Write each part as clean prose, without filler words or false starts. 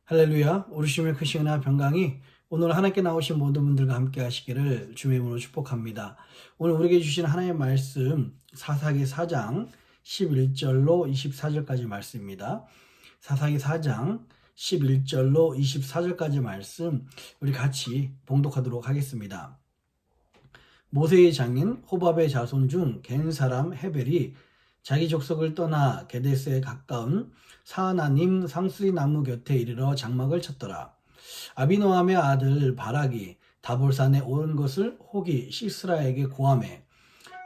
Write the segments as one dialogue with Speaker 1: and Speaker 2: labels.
Speaker 1: 할렐루야. 우리 주님의 크신 은혜와 평강이 오늘 하나님께 나오신 모든 분들과 함께 하시기를 주의 이름으로 축복합니다. 오늘 우리에게 주신 하나님의 말씀 사사기 4장 11절로 24절까지 말씀입니다. 사사기 4장 11절로 24절까지 말씀 우리 같이 봉독하도록 하겠습니다. 모세의 장인 호밥의 자손 중 겐 사람 헤벨이 자기 족속을 떠나 게데스에 가까운 사하나님 상수리 나무 곁에 이르러 장막을 쳤더라. 아비노함의 아들 바락이 다볼산에 오른 것을 혹이 시스라에게 고하매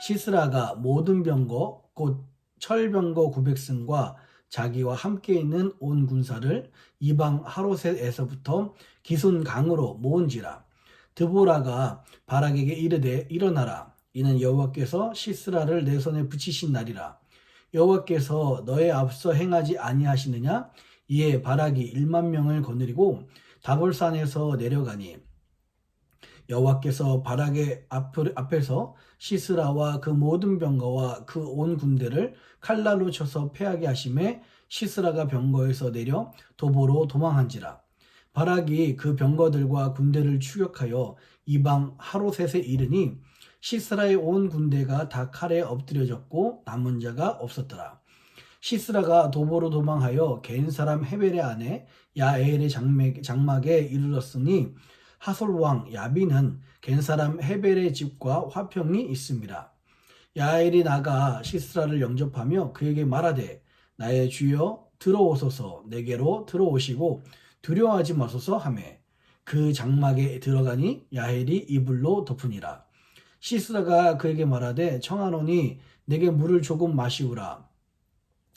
Speaker 1: 시스라가 모든 병거 곧 철병거 900승과 자기와 함께 있는 온 군사를 이방 하로셋에서부터 기손 강으로 모은지라. 드보라가 바락에게 이르되 일어나라. 이는 여호와께서 시스라를 내 손에 붙이신 날이라. 여호와께서 너의 앞서 행하지 아니하시느냐? 이에 바락이 1만 명을 거느리고 다볼산에서 내려가니 여호와께서 바락의 앞에서 시스라와 그 모든 병거와 그 온 군대를 칼날로 쳐서 패하게 하심에 시스라가 병거에서 내려 도보로 도망한지라. 바락이 그 병거들과 군대를 추격하여 이방 하로셋에 이르니 시스라의 온 군대가 다 칼에 엎드려졌고 남은 자가 없었더라. 시스라가 도보로 도망하여 겐 사람 헤벨의 아내 야엘의 장막에 이르렀으니 하솔 왕 야빈은 겐 사람 헤벨의 집과 화평이 있습니다. 야엘이 나가 시스라를 영접하며 그에게 말하되 나의 주여 들어오소서. 내게로 들어오시고 두려워하지 마소서 하매 그 장막에 들어가니 야엘이 이불로 덮으니라. 시스라가 그에게 말하되 청하노니 내게 물을 조금 마시우라.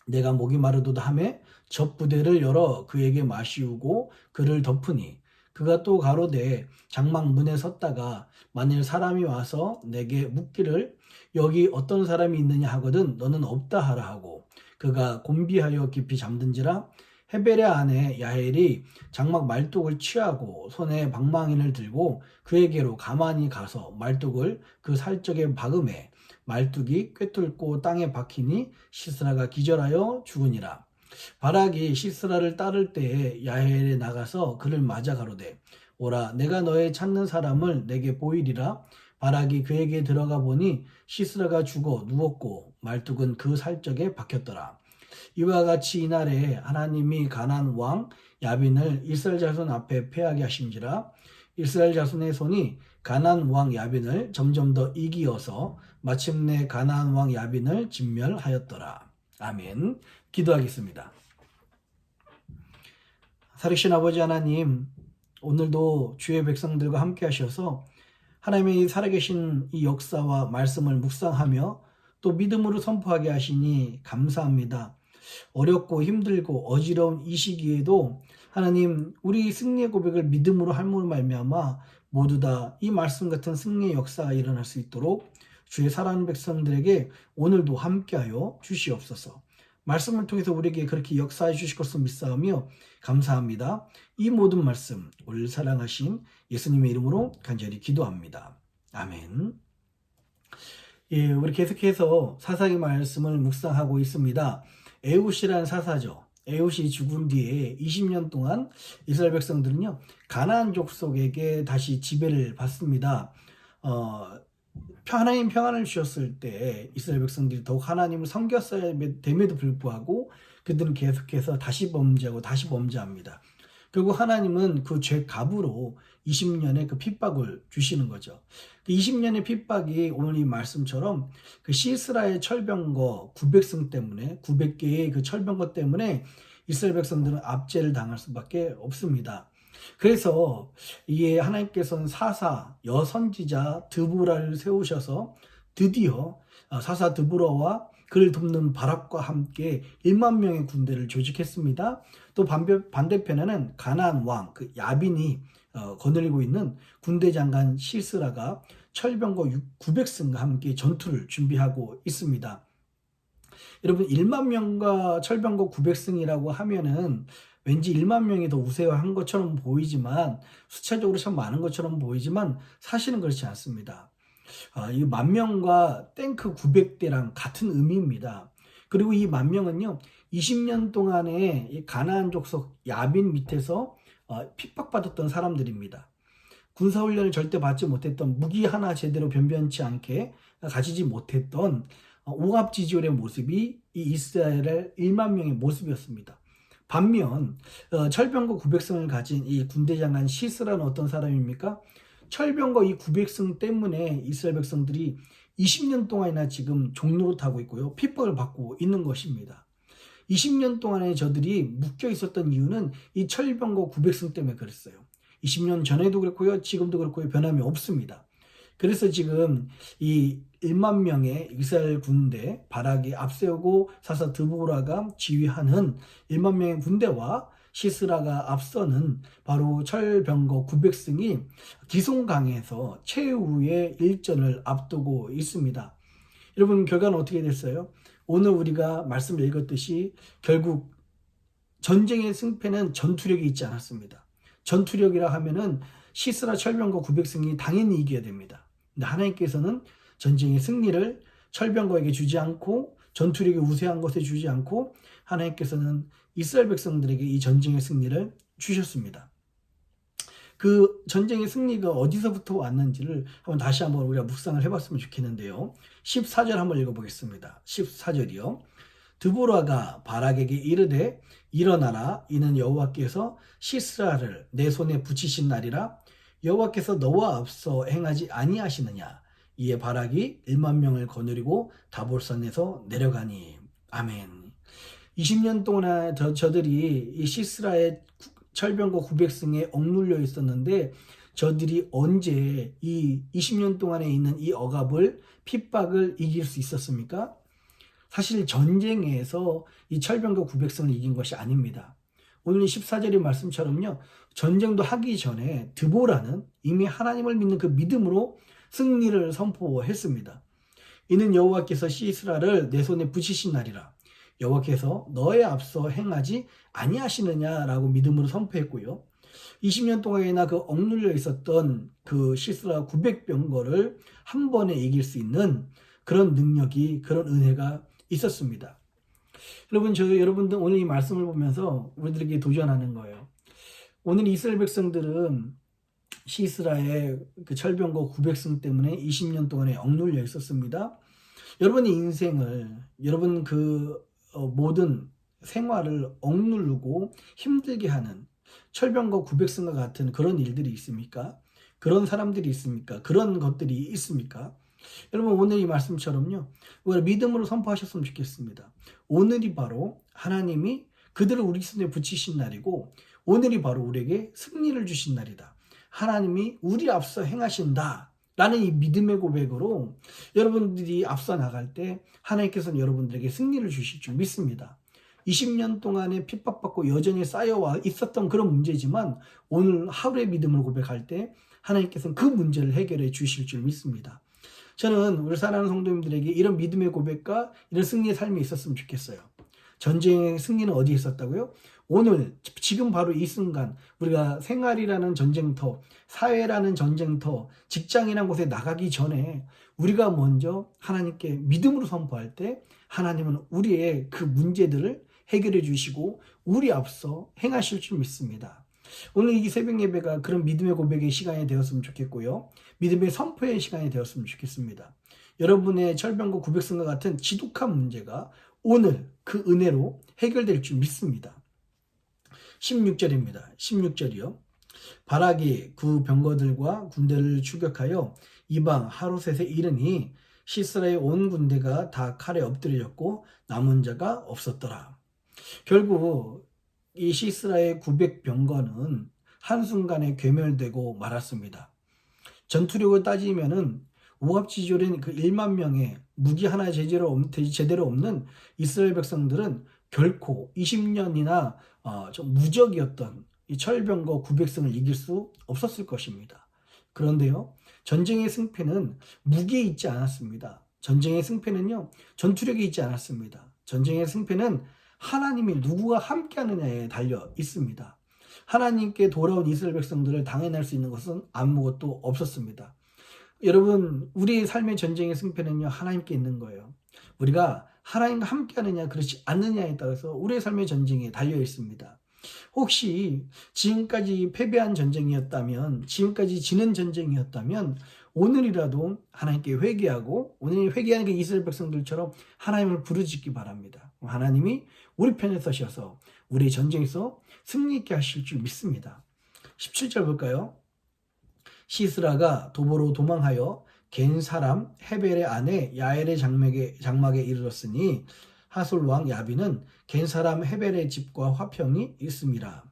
Speaker 1: 내가 목이 마르도다 하매 젖부대를 열어 그에게 마시우고 그를 덮으니 그가 또 가로되 장막 문에 섰다가 만일 사람이 와서 내게 묻기를 여기 어떤 사람이 있느냐 하거든 너는 없다 하라 하고 그가 곤비하여 깊이 잠든지라. 헤벨의 아내 야헬이 장막 말뚝을 취하고 손에 방망이를 들고 그에게로 가만히 가서 말뚝을 그 살적에 박음해 말뚝이 꿰뚫고 땅에 박히니 시스라가 기절하여 죽으니라. 바락이 시스라를 따를 때에 야헬에 나가서 그를 맞아 가로되 오라 내가 너의 찾는 사람을 내게 보이리라. 바락이 그에게 들어가 보니 시스라가 죽어 누웠고 말뚝은 그 살적에 박혔더라. 이와 같이 이날에 하나님이 가나안 왕 야빈을 이스라엘 자손 앞에 패하게 하심지라. 이스라엘 자손의 손이 가나안 왕 야빈을 점점 더 이기어서 마침내 가나안 왕 야빈을 진멸하였더라. 아멘. 기도하겠습니다. 살아계신 아버지 하나님, 오늘도 주의 백성들과 함께 하셔서 하나님의 살아계신 이 역사와 말씀을 묵상하며 또 믿음으로 선포하게 하시니 감사합니다. 어렵고 힘들고 어지러운 이 시기에도 하나님 우리 승리의 고백을 믿음으로 할므로 말미암아 모두 다 이 말씀 같은 승리의 역사가 일어날 수 있도록 주의 사랑하는 백성들에게 오늘도 함께하여 주시옵소서. 말씀을 통해서 우리에게 그렇게 역사해 주실 것을 믿사오며 감사합니다. 이 모든 말씀 우리를 사랑하신 예수님의 이름으로 간절히 기도합니다. 아멘. 예, 우리 계속해서 사사기 말씀을 묵상하고 있습니다. 에훗이라는 사사죠. 에훗이 죽은 뒤에 20년 동안 이스라엘 백성들은요 가나안 족속에게 다시 지배를 받습니다. 하나님 평안을 주셨을 때 이스라엘 백성들이 더욱 하나님을 섬겼어야 됨에도 불구하고 그들은 계속해서 다시 범죄합니다. 결국 하나님은 그 죄 값으로 20년의 그 핍박을 주시는 거죠. 그 20년의 핍박이 오늘 이 말씀처럼 그 시스라의 철병거 900승 때문에 900개의 그 철병거 때문에 이스라엘 백성들은 압제를 당할 수밖에 없습니다. 그래서 이에 하나님께서는 사사 여선지자 드보라를 세우셔서 드디어 사사 드보라와 그를 돕는 바락과 함께 1만 명의 군대를 조직했습니다. 또 반대편에는 가나안 왕 그 야빈이 거느리고 있는 군대 장관 시스라가 철병거 900승과 함께 전투를 준비하고 있습니다. 여러분 1만 명과 철병거 900승이라고 하면은 왠지 1만 명이 더 우세한 것처럼 보이지만 숫자적으로 참 많은 것처럼 보이지만 사실은 그렇지 않습니다. 이 10,000명과 탱크 900대랑 같은 의미입니다. 그리고 이 10,000명은요, 20년 동안에 이 가나안 족속 야빈 밑에서 핍박받았던 사람들입니다. 군사훈련을 절대 받지 못했던, 무기 하나 제대로 변변치 않게 가지지 못했던 오합지졸의 모습이 이 이스라엘의 10,000명의 모습이었습니다. 반면 철병거 900승을 가진 이 군대장관 시스라는 어떤 사람입니까? 철병거 이 900승 때문에 이스라엘 백성들이 20년 동안이나 지금 종노릇하고 있고요, 핍박을 받고 있는 것입니다. 20년 동안에 저들이 묶여 있었던 이유는 이 철병거 900승 때문에 그랬어요. 20년 전에도 그렇고요, 지금도 그렇고요, 변함이 없습니다. 그래서 지금 이 10,000명의 이스라엘 군대, 바락이 앞세우고 사사 드보라가 지휘하는 10,000명의 군대와 시스라가 앞서는 바로 철병거 900승이 기송강에서 최후의 일전을 앞두고 있습니다. 여러분, 결과는 어떻게 됐어요? 오늘 우리가 말씀을 읽었듯이 결국 전쟁의 승패는 전투력이 있지 않았습니다. 전투력이라 하면은 시스라 철병거 900승이 당연히 이겨야 됩니다. 근데 하나님께서는 전쟁의 승리를 철병거에게 주지 않고 전투력이 우세한 것에 주지 않고 하나님께서는 이스라엘 백성들에게 이 전쟁의 승리를 주셨습니다. 그 전쟁의 승리가 어디서부터 왔는지를 다시 한번 우리가 묵상을 해봤으면 좋겠는데요. 14절 한번 읽어보겠습니다. 14절이요. 드보라가 바락에게 이르되 일어나라, 이는 여호와께서 시스라를 내 손에 붙이신 날이라. 여호와께서 너와 앞서 행하지 아니하시느냐. 이에 바락이 10,000명을 거느리고 다볼산에서 내려가니. 아멘. 20년 동안 저들이 이 시스라의 철병거 900승에 억눌려 있었는데, 저들이 언제 이 20년 동안에 있는 이 억압을, 핍박을 이길 수 있었습니까? 사실 전쟁에서 이 철병거 900승을 이긴 것이 아닙니다. 오늘 14절의 말씀처럼요, 전쟁도 하기 전에 드보라는 이미 하나님을 믿는 그 믿음으로 승리를 선포했습니다. 이는 여호와께서 시스라를 내 손에 붙이신 날이라. 여호와께서 너의 앞서 행하지 아니하시느냐라고 믿음으로 선포했고요. 20년 동안이나 그 억눌려 있었던 그 시스라 900병거를 한 번에 이길 수 있는 그런 능력이, 그런 은혜가 있었습니다. 여러분들 오늘 이 말씀을 보면서 우리들에게 도전하는 거예요. 오늘 이스라엘 백성들은 시스라의 그 철병거 900승 때문에 20년 동안에 억눌려 있었습니다. 여러분의 인생을, 여러분 모든 생활을 억누르고 힘들게 하는 철병거 900승과 같은 그런 일들이 있습니까? 그런 사람들이 있습니까? 그런 것들이 있습니까? 여러분, 오늘 이 말씀처럼요, 믿음으로 선포하셨으면 좋겠습니다. 오늘이 바로 하나님이 그들을 우리 손에 붙이신 날이고, 오늘이 바로 우리에게 승리를 주신 날이다. 하나님이 우리 앞서 행하신다 라는 이 믿음의 고백으로 여러분들이 앞서 나갈 때 하나님께서는 여러분들에게 승리를 주실 줄 믿습니다. 20년 동안에 핍박받고 여전히 쌓여와 있었던 그런 문제지만, 오늘 하루의 믿음을 고백할 때 하나님께서는 그 문제를 해결해 주실 줄 믿습니다. 저는 우리 사랑하는 성도님들에게 이런 믿음의 고백과 이런 승리의 삶이 있었으면 좋겠어요. 전쟁의 승리는 어디에 있었다고요? 오늘 지금 바로 이 순간 우리가 생활이라는 전쟁터, 사회라는 전쟁터, 직장이라는 곳에 나가기 전에 우리가 먼저 하나님께 믿음으로 선포할 때 하나님은 우리의 그 문제들을 해결해 주시고 우리 앞서 행하실 줄 믿습니다. 오늘 이 새벽 예배가 그런 믿음의 고백의 시간이 되었으면 좋겠고요, 믿음의 선포의 시간이 되었으면 좋겠습니다. 여러분의 철병거 900승과 같은 지독한 문제가 오늘 그 은혜로 해결될 줄 믿습니다. 16절입니다. 16절이요. 바락이 그 병거들과 군대를 추격하여 이방 하루셋에 이르니 시스라의 온 군대가 다 칼에 엎드려졌고 남은 자가 없었더라. 결국 이 시스라의 900병거는 한순간에 괴멸되고 말았습니다. 전투력을 따지면은 오합지졸인 그 10,000명의 무기 하나 제대로 없는 이스라엘 백성들은 결코 20년이나 좀 무적이었던 이 철병거 900승을 이길 수 없었을 것입니다. 그런데요, 전쟁의 승패는 무기에 있지 않았습니다. 전쟁의 승패는요, 전투력에 있지 않았습니다. 전쟁의 승패는 하나님이 누구와 함께하느냐에 달려 있습니다. 하나님께 돌아온 이스라엘 백성들을 당해낼 수 있는 것은 아무것도 없었습니다. 여러분, 우리의 삶의 전쟁의 승패는요, 하나님께 있는 거예요. 우리가 하나님과 함께하느냐 그렇지 않느냐에 따라서 우리의 삶의 전쟁에 달려 있습니다. 혹시 지금까지 패배한 전쟁이었다면, 지금까지 지는 전쟁이었다면 오늘이라도 하나님께 회개하고 오늘 회개하는 그 이스라엘 백성들처럼 하나님을 부르짖기 바랍니다. 하나님이 우리 편에 서셔서 우리의 전쟁에서 승리 있게 하실 줄 믿습니다. 17절 볼까요? 시스라가 도보로 도망하여 겐 사람 헤벨의 아내 야엘의 장막에 이르렀으니 하솔 왕 야빈은 겐 사람 헤벨의 집과 화평이 있습니다.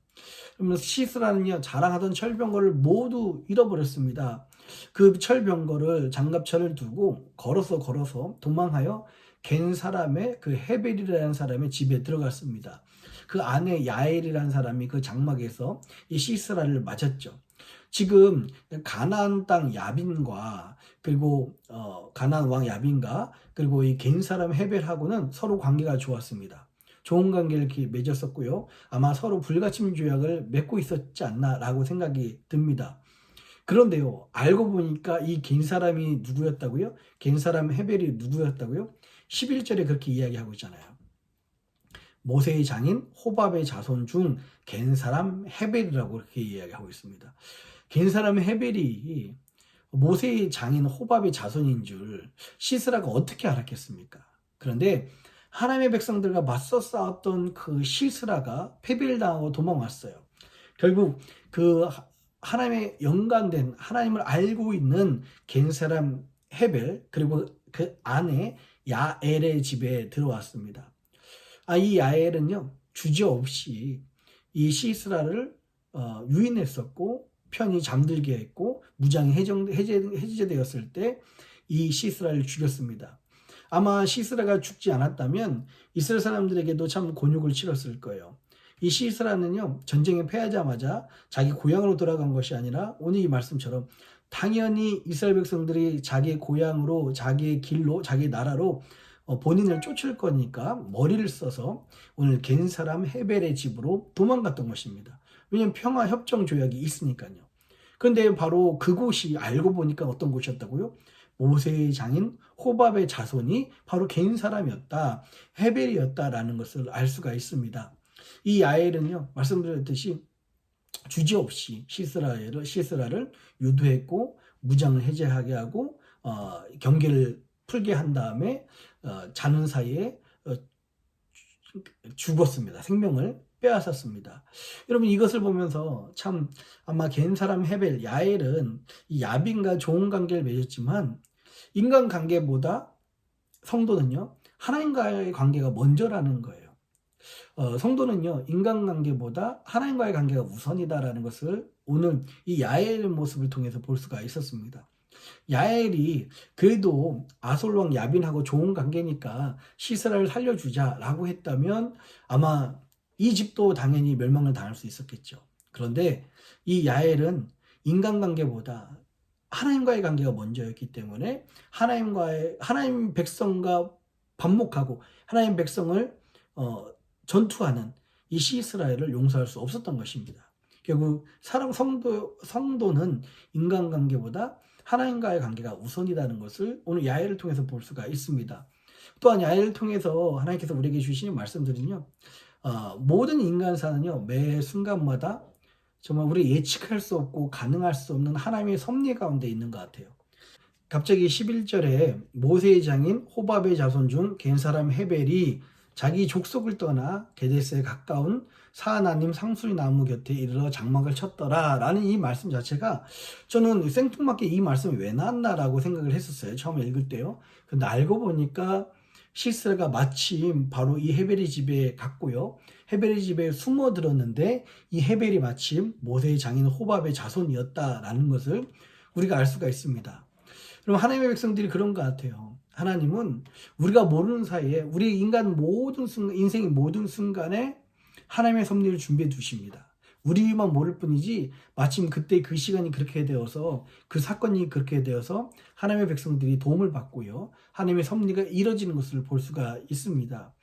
Speaker 1: 그러면 시스라는요, 자랑하던 철병거를 모두 잃어버렸습니다. 그 철병거를 장갑차를 두고 걸어서 도망하여 겐 사람의 그 헤벨이라는 사람의 집에 들어갔습니다. 그 아내 야엘이라는 사람이 그 장막에서 이 시스라를 맞았죠. 지금 가나안 땅 야빈과 그리고 가나안 왕 야빈과 그리고 이 겐 사람 헤벨하고는 서로 관계가 좋았습니다. 좋은 관계를 이렇게 맺었었고요. 아마 서로 불가침 조약을 맺고 있었지 않나라고 생각이 듭니다. 그런데요, 알고 보니까 이 겐 사람이 누구였다고요? 겐 사람 헤벨이 누구였다고요? 11절에 그렇게 이야기하고 있잖아요. 모세의 장인 호밥의 자손 중 겐 사람 헤벨이라고 그렇게 이야기하고 있습니다. 겐 사람 헤벨이 모세의 장인 호밥의 자손인 줄 시스라가 어떻게 알았겠습니까? 그런데 하나님의 백성들과 맞서 싸웠던 그 시스라가 패배를 당하고 도망왔어요. 결국 그 하나님의 연관된 하나님을 알고 있는 겐 사람 헤벨 그리고 그 아내 야엘의 집에 들어왔습니다. 이 야엘은요, 주저없이 이 시스라를 유인했었고 편히 잠들게 했고 무장이 해제되었을 때 이 시스라를 죽였습니다. 아마 시스라가 죽지 않았다면 이스라엘 사람들에게도 참 곤욕을 치렀을 거예요. 이 시스라는요, 전쟁에 패하자마자 자기 고향으로 돌아간 것이 아니라 오늘 이 말씀처럼 당연히 이스라엘 백성들이 자기의 고향으로 자기의 길로 자기의 나라로 본인을 쫓을 거니까 머리를 써서 오늘 겐 사람 헤벨의 집으로 도망갔던 것입니다. 왜냐하면 평화협정 조약이 있으니까요. 그런데 바로 그곳이 알고 보니까 어떤 곳이었다고요? 모세의 장인 호밥의 자손이 바로 겐 사람이었다, 헤벨이었다라는 것을 알 수가 있습니다. 이 야엘은요, 말씀드렸듯이 주저없이 시스라를 유도했고 무장을 해제하게 하고 경계를 풀게 한 다음에 자는 사이에 죽었습니다. 생명을 빼앗았습니다. 여러분 이것을 보면서 참 아마 겐 사람 헤벨 야엘은 이 야빈과 좋은 관계를 맺었지만 인간관계보다 성도는요, 하나님과의 관계가 먼저라는 거예요. 성도는요, 인간관계보다 하나님과의 관계가 우선이다라는 것을 오늘 이 야엘의 모습을 통해서 볼 수가 있었습니다. 야엘이 그래도 아솔왕 야빈하고 좋은 관계니까 시스라를 살려주자라고 했다면 아마 이 집도 당연히 멸망을 당할 수 있었겠죠. 그런데 이 야엘은 인간관계보다 하나님과의 관계가 먼저였기 때문에 하나님 백성과 반목하고 하나님 백성을 전투하는 이 시스라엘을 용서할 수 없었던 것입니다. 결국 성도는 인간관계보다 하나님과의 관계가 우선이라는 것을 오늘 야엘을 통해서 볼 수가 있습니다. 또한 야엘을 통해서 하나님께서 우리에게 주시는 말씀들은요, 모든 인간사는요, 매 순간마다 정말 우리 예측할 수 없고 가능할 수 없는 하나님의 섭리 가운데 있는 것 같아요. 갑자기 11절에 모세의 장인 호밥의 자손 중 겐 사람 헤벨이 자기 족속을 떠나 게데스에 가까운 사하나님 상수리 나무 곁에 이르러 장막을 쳤더라 라는 이 말씀 자체가 저는 생뚱맞게 이 말씀이 왜 나왔나라고 생각을 했었어요. 처음에 읽을 때요. 근데 알고 보니까 시스라가 마침 바로 이 헤벨의 집에 갔고요. 헤벨의 집에 숨어들었는데 이 헤벨이 마침 모세의 장인 호밥의 자손이었다라는 것을 우리가 알 수가 있습니다. 그럼 하나님의 백성들이 그런 것 같아요. 하나님은 우리가 모르는 사이에 우리 인간 모든 순간, 인생의 모든 순간에 하나님의 섭리를 준비해 두십니다. 우리만 모를 뿐이지 마침 그때 그 시간이 그렇게 되어서 그 사건이 그렇게 되어서 하나님의 백성들이 도움을 받고요. 하나님의 섭리가 이뤄지는 것을 볼 수가 있습니다.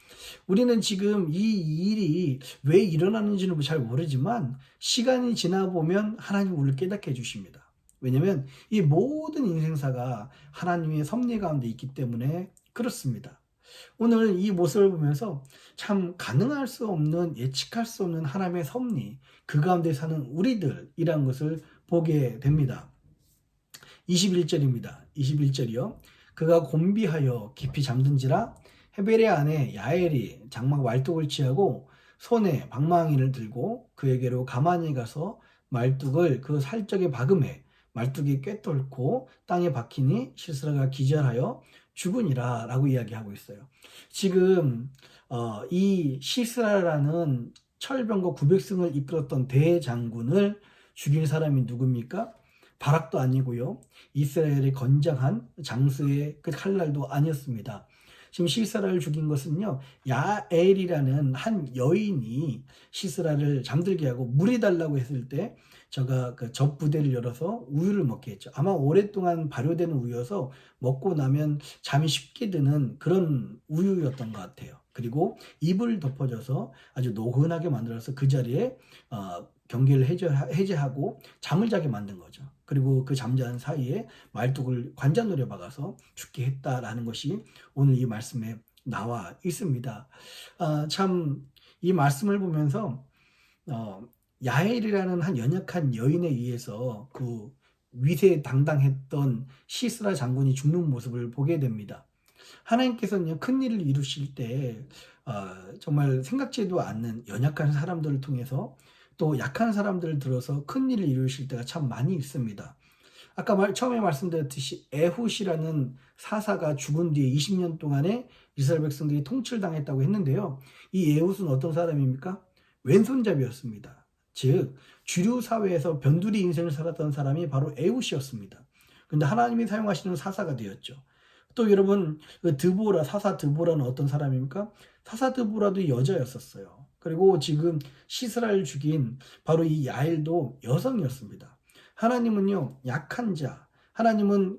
Speaker 1: 우리는 지금 이 일이 왜 일어나는지는 잘 모르지만 시간이 지나 보면 하나님 우리를 깨닫게 해주십니다. 왜냐하면 이 모든 인생사가 하나님의 섭리 가운데 있기 때문에 그렇습니다. 오늘 이 모습을 보면서 참 가능할 수 없는, 예측할 수 없는 하나님의 섭리, 그 가운데 사는 우리들이란 것을 보게 됩니다. 21절입니다. 21절이요. 그가 곤비하여 깊이 잠든지라 헤베레 안에 야엘이 장막 말뚝을 취하고 손에 방망이를 들고 그에게로 가만히 가서 말뚝을 그 살적에 박음해 말뚝이 꿰뚫고 땅에 박히니 시스라가 기절하여 죽으니라 라고 이야기하고 있어요. 지금 이 시스라라는 철병거 900승을 이끌었던 대장군을 죽인 사람이 누굽니까? 바락도 아니고요. 이스라엘의 건장한 장수의 그 칼날도 아니었습니다. 지금 시스라를 죽인 것은요, 야엘이라는 한 여인이 시스라를 잠들게 하고 물이 달라고 했을 때 저가 그 젖부대를 열어서 우유를 먹게 했죠. 아마 오랫동안 발효되는 우유여서 먹고 나면 잠이 쉽게 드는 그런 우유였던 것 같아요. 그리고 이불을 덮어줘서 아주 노근하게 만들어서 그 자리에 경계를 해제하고 잠을 자게 만든 거죠. 그리고 그 잠자는 사이에 말뚝을 관자놀에 박아서 죽게 했다라는 것이 오늘 이 말씀에 나와 있습니다. 참 이 말씀을 보면서 야엘이라는 한 연약한 여인에 의해서 그 위세당당했던 시스라 장군이 죽는 모습을 보게 됩니다. 하나님께서는 큰 일을 이루실 때 정말 생각지도 않는 연약한 사람들을 통해서 또 약한 사람들을 들어서 큰 일을 이루실 때가 참 많이 있습니다. 아까 처음에 말씀드렸듯이 에훗이라는 사사가 죽은 뒤에 20년 동안에 이스라엘 백성들이 통치당했다고 했는데요. 이 에훗은 어떤 사람입니까? 왼손잡이였습니다. 즉 주류 사회에서 변두리 인생을 살았던 사람이 바로 에훗이었습니다. 그런데 하나님이 사용하시는 사사가 되었죠. 또 여러분 드보라, 사사 드보라는 어떤 사람입니까? 사사 드보라도 여자였었어요. 그리고 지금 시스라를 죽인 바로 이 야엘도 여성이었습니다. 하나님은요, 약한 자, 하나님은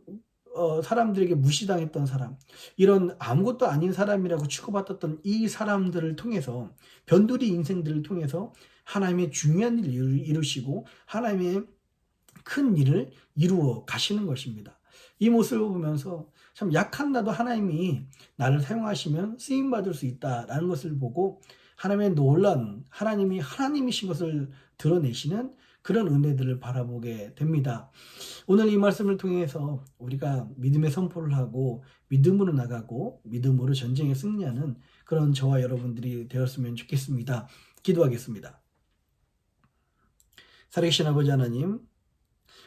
Speaker 1: 사람들에게 무시당했던 사람, 이런 아무것도 아닌 사람이라고 취급받았던 이 사람들을 통해서, 변두리 인생들을 통해서 하나님의 중요한 일을 이루시고 하나님의 큰 일을 이루어 가시는 것입니다. 이 모습을 보면서 참 약한 나도 하나님이 나를 사용하시면 쓰임받을 수 있다라는 것을 보고 하나님의 놀라운, 하나님이 하나님이신 것을 드러내시는 그런 은혜들을 바라보게 됩니다. 오늘 이 말씀을 통해서 우리가 믿음의 선포를 하고 믿음으로 나가고 믿음으로 전쟁에 승리하는 그런 저와 여러분들이 되었으면 좋겠습니다. 기도하겠습니다. 살아계신 아버지 하나님,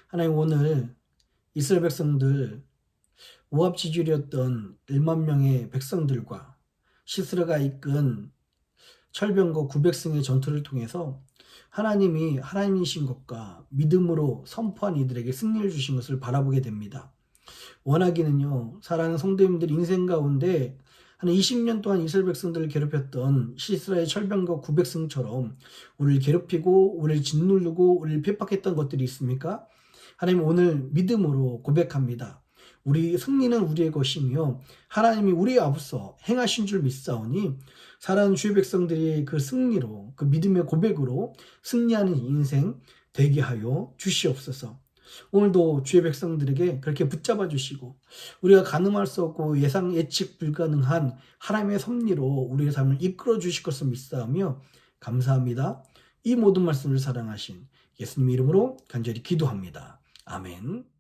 Speaker 1: 하나님 오늘 이스라엘 백성들 모압지졸이었던 1만 명의 백성들과 시스라가 이끈 철병거 900승의 전투를 통해서 하나님이 하나님이신 것과 믿음으로 선포한 이들에게 승리를 주신 것을 바라보게 됩니다. 원하기는요, 사랑하는 성도님들 인생 가운데 한 20년 동안 이스라엘 백성들을 괴롭혔던 시스라의 철병거 900승처럼 우리를 괴롭히고 우리를 짓누르고 우리를 핍박했던 것들이 있습니까? 하나님 오늘 믿음으로 고백합니다. 우리 승리는 우리의 것이며 하나님이 우리 앞서 행하신 줄 믿사오니 사랑하는 주의 백성들이 그 승리로, 그 믿음의 고백으로 승리하는 인생 되게 하여 주시옵소서. 오늘도 주의 백성들에게 그렇게 붙잡아 주시고 우리가 가늠할 수 없고 예측 불가능한 하나님의 섭리로 우리의 삶을 이끌어 주실 것을 믿사오며 감사합니다. 이 모든 말씀을 사랑하신 예수님 이름으로 간절히 기도합니다. 아멘.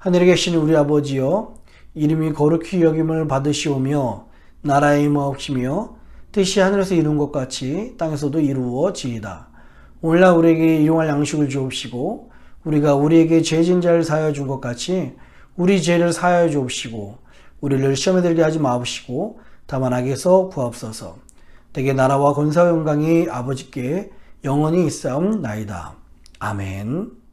Speaker 1: 하늘에 계신 우리 아버지여, 이름이 거룩히 여김을 받으시오며 나라의 임하옵시며 뜻이 하늘에서 이룬 것 같이 땅에서도 이루어지이다. 오늘날 우리에게 일용할 양식을 주옵시고 우리가 우리에게 죄진 자를 사하여 준 것 같이 우리 죄를 사하여 주옵시고 우리를 시험에 들게 하지 마옵시고 다만 악에서 구하옵소서. 대개 나라와 권세와 영광이 아버지께 영원히 있사옵나이다. 아멘.